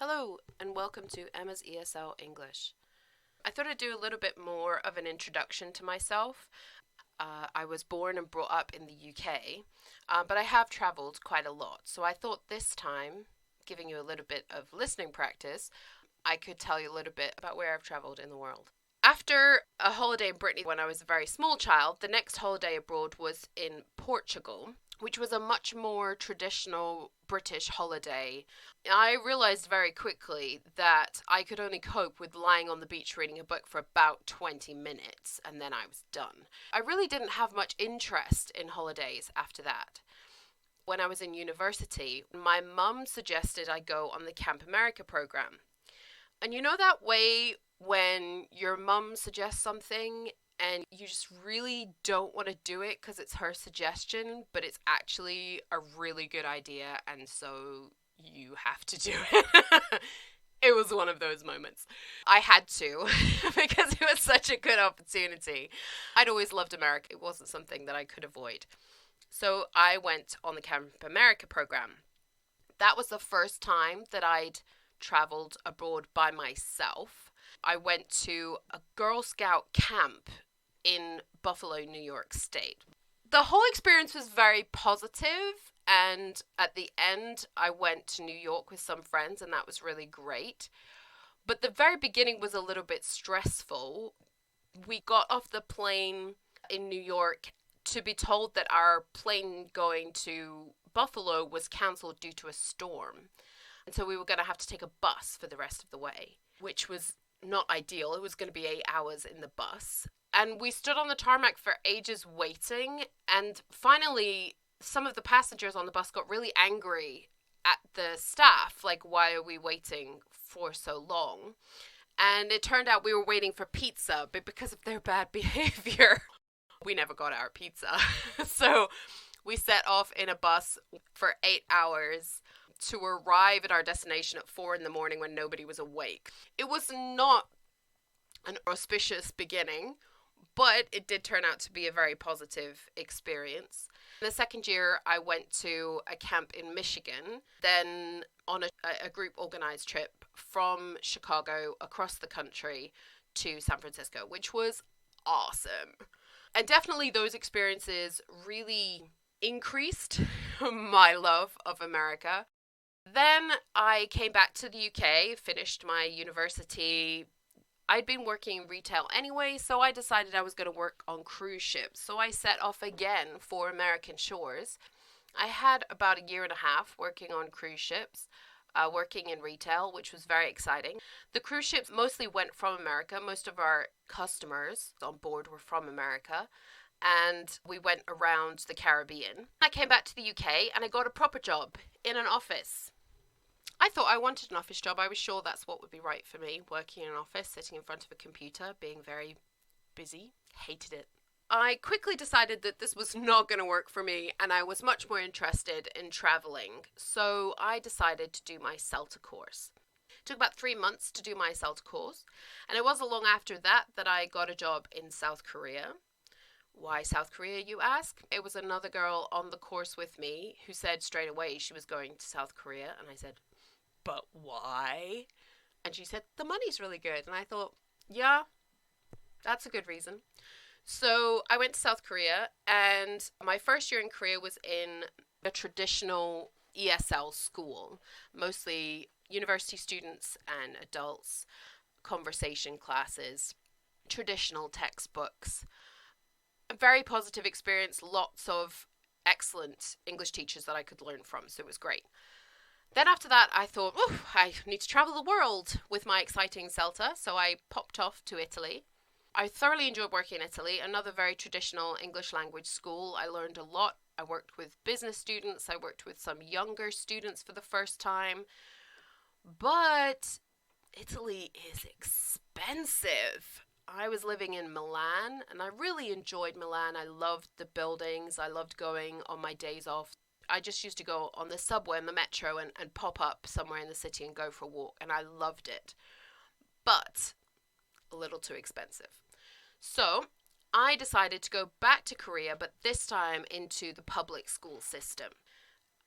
Hello, and welcome to Emma's ESL English. I thought I'd do a little bit more of an introduction to myself. I was born and brought up in the UK, but I have traveled quite a lot. So I thought this time, giving you a little bit of listening practice, I could tell you a little bit about where I've traveled in the world. After a holiday in Brittany when I was a very small child, the next holiday abroad was in Portugal, which was a much more traditional British holiday. I realized very quickly that I could only cope with lying on the beach reading a book for about 20 minutes and then I was done. I really didn't have much interest in holidays after that. When I was in university, my mum suggested I go on the Camp America program. And you know that way when your mum suggests something and you just really don't want to do it because it's her suggestion, but it's actually a really good idea, and so you have to do it. It was one of those moments. I had to because it was such a good opportunity. I'd always loved America. It wasn't something that I could avoid. So I went on the Camp America program. That was the first time that I'd traveled abroad by myself. I went to a Girl Scout camp in Buffalo, New York State. The whole experience was very positive, and at the end, I went to New York with some friends, and that was really great. But the very beginning was a little bit stressful. We got off the plane in New York to be told that our plane going to Buffalo was cancelled due to a storm. And so we were going to have to take a bus for the rest of the way, which was not ideal. It was going to be 8 hours in the bus. And we stood on the tarmac for ages waiting. And finally, some of the passengers on the bus got really angry at the staff. Like, why are we waiting for so long? And it turned out we were waiting for pizza, but because of their bad behavior, we never got our pizza. So we set off in a bus for 8 hours to arrive at our destination at 4 in the morning when nobody was awake. It was not an auspicious beginning, but it did turn out to be a very positive experience. The second year, I went to a camp in Michigan, then on a group organized trip from Chicago across the country to San Francisco, which was awesome. And definitely those experiences really increased my love of America. Then I came back to the UK, finished my university. I'd been working in retail anyway, so I decided I was going to work on cruise ships. So I set off again for American shores. I had about a year and a half working on cruise ships, working in retail, which was very exciting. The cruise ships mostly went from America. Most of our customers on board were from America. And we went around the Caribbean. I came back to the UK and I got a proper job in an office. I thought I wanted an office job. I was sure that's what would be right for me, working in an office, sitting in front of a computer, being very busy. Hated it. I quickly decided that this was not going to work for me and I was much more interested in traveling. So I decided to do my CELTA course. It took about 3 months to do my CELTA course, and it wasn't long after that that I got a job in South Korea. Why South Korea, you ask? It was another girl on the course with me who said straight away she was going to South Korea, and I said, but why? And she said, the money's really good. And I thought, yeah, that's a good reason. So I went to South Korea, and my first year in Korea was in a traditional ESL school, mostly university students and adults, conversation classes, traditional textbooks. A very positive experience, lots of excellent English teachers that I could learn from, so it was great. Then after that, I thought, oh, I need to travel the world with my exciting CELTA, so I popped off to Italy. I thoroughly enjoyed working in Italy, another very traditional English language school. I learned a lot. I worked with business students. I worked with some younger students for the first time. But Italy is expensive. I was living in Milan, and I really enjoyed Milan. I loved the buildings. I loved going on my days off. I just used to go on the subway and the metro and pop up somewhere in the city and go for a walk, and I loved it. But a little too expensive. So I decided to go back to Korea, but this time into the public school system.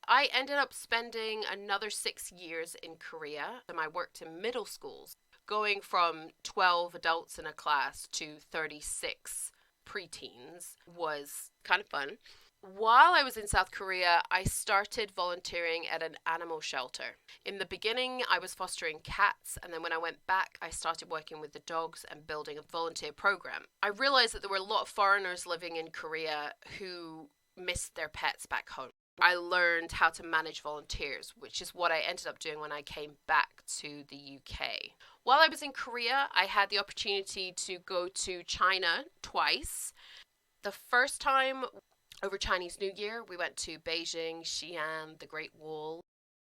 I ended up spending another 6 years in Korea, and I worked in middle schools, going from 12 adults in a class to 36 preteens was kind of fun. While I was in South Korea, I started volunteering at an animal shelter. In the beginning, I was fostering cats, and then when I went back, I started working with the dogs and building a volunteer program. I realized that there were a lot of foreigners living in Korea who missed their pets back home. I learned how to manage volunteers, which is what I ended up doing when I came back to the UK. While I was in Korea, I had the opportunity to go to China twice. The first time, over Chinese New Year, we went to Beijing, Xi'an, the Great Wall.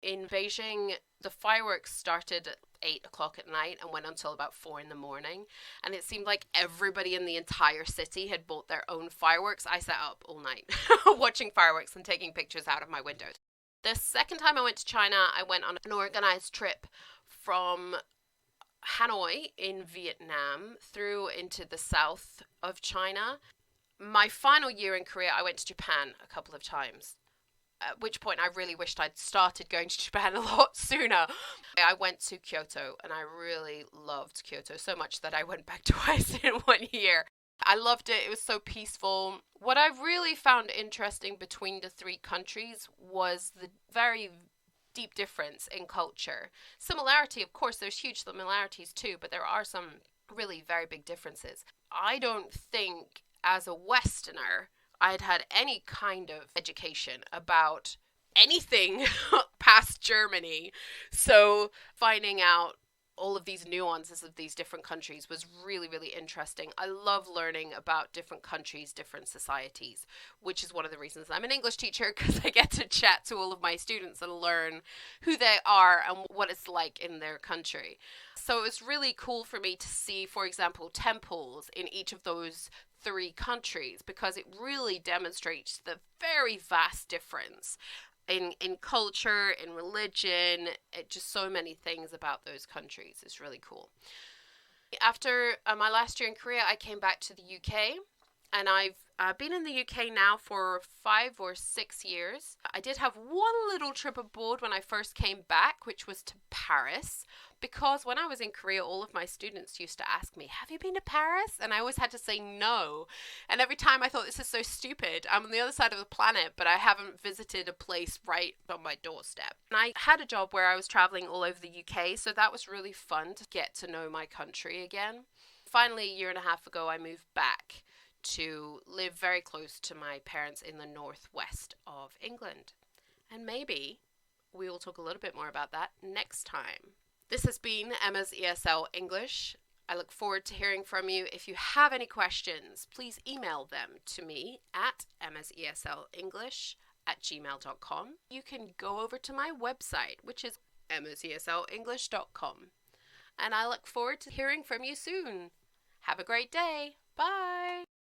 In Beijing, the fireworks started at 8 o'clock at night and went until about 4 in the morning. And it seemed like everybody in the entire city had bought their own fireworks. I sat up all night watching fireworks and taking pictures out of my windows. The second time I went to China, I went on an organized trip from Hanoi in Vietnam through into the south of China. My final year in Korea, I went to Japan a couple of times, at which point I really wished I'd started going to Japan a lot sooner. I went to Kyoto, and I really loved Kyoto so much that I went back twice in 1 year. I loved it. It was so peaceful. What I really found interesting between the three countries was the very deep difference in culture. Similarity, of course, there's huge similarities too, but there are some really very big differences. I don't think as a Westerner, I'd had any kind of education about anything past Germany. So finding out all of these nuances of these different countries was really, really interesting. I love learning about different countries, different societies, which is one of the reasons I'm an English teacher, because I get to chat to all of my students and learn who they are and what it's like in their country. So it was really cool for me to see, for example, temples in each of those three countries, because it really demonstrates the very vast difference in culture, in religion, just so many things about those countries. It's really cool. After my last year in Korea, I came back to the UK, and I've been in the UK now for 5 or 6 years. I did have one little trip abroad when I first came back, which was to Paris, because when I was in Korea, all of my students used to ask me, have you been to Paris? And I always had to say no. And every time I thought, this is so stupid. I'm on the other side of the planet, but I haven't visited a place right on my doorstep. And I had a job where I was traveling all over the UK, so that was really fun to get to know my country again. Finally, a year and a half ago, I moved back to live very close to my parents in the northwest of England. And maybe we will talk a little bit more about that next time. This has been Emma's ESL English. I look forward to hearing from you. If you have any questions, please email them to me at emmaseSLEnglish@gmail.com. You can go over to my website, which is emmaseSLEnglish.com. And I look forward to hearing from you soon. Have a great day. Bye.